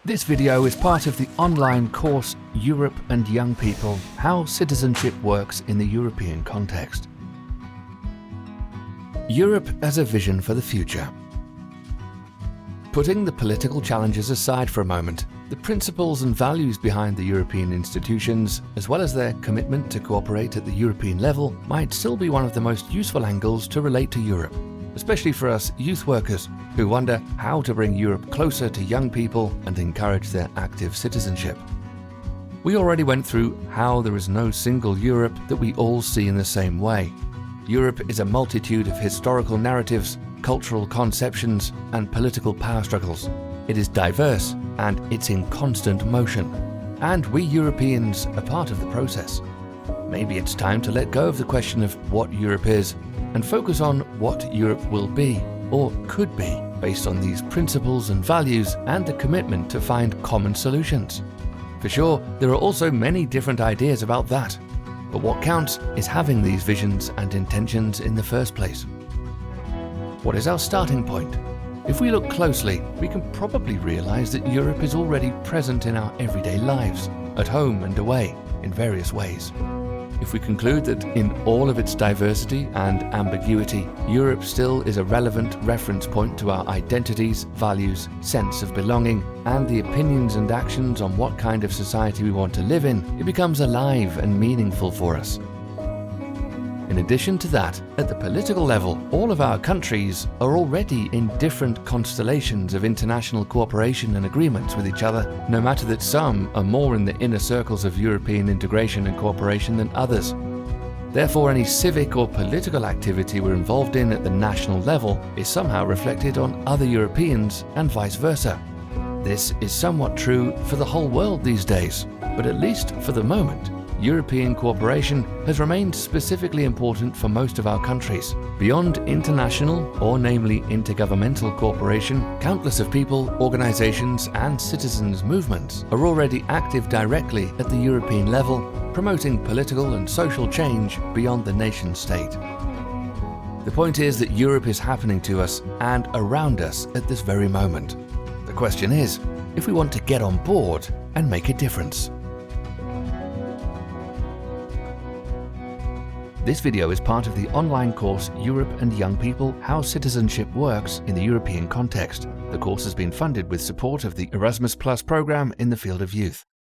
This video is part of the online course Europe and Young People: How Citizenship Works in the European Context. Europe as a vision for the future. Putting the political challenges aside for a moment, the principles and values behind the European institutions, as well as their commitment to cooperate at the European level, might still be one of the most useful angles to relate to Europe, especially for us youth workers who wonder how to bring Europe closer to young people and encourage their active citizenship. We already went through how there is no single Europe that we all see in the same way. Europe is a multitude of historical narratives, cultural conceptions, and political power struggles. It is diverse and it's in constant motion. And we Europeans are part of the process. Maybe it's time to let go of the question of what Europe is and focus on what Europe will be, or could be, based on these principles and values and the commitment to find common solutions. For sure, there are also many different ideas about that, but what counts is having these visions and intentions in the first place. What is our starting point? If we look closely, we can probably realize that Europe is already present in our everyday lives, at home and away, in various ways. If we conclude that in all of its diversity and ambiguity, Europe still is a relevant reference point to our identities, values, sense of belonging, and the opinions and actions on what kind of society we want to live in, it becomes alive and meaningful for us. In addition to that, at the political level, all of our countries are already in different constellations of international cooperation and agreements with each other, no matter that some are more in the inner circles of European integration and cooperation than others. Therefore, any civic or political activity we're involved in at the national level is somehow reflected on other Europeans and vice versa. This is somewhat true for the whole world these days, but at least for the moment, European cooperation has remained specifically important for most of our countries. Beyond international, or namely intergovernmental cooperation, countless of people, organizations and citizens' movements are already active directly at the European level, promoting political and social change beyond the nation-state. The point is that Europe is happening to us and around us at this very moment. The question is, if we want to get on board and make a difference. This video is part of the online course Europe and Young People: How Citizenship Works in the European Context. The course has been funded with support of the Erasmus Programme in the field of youth.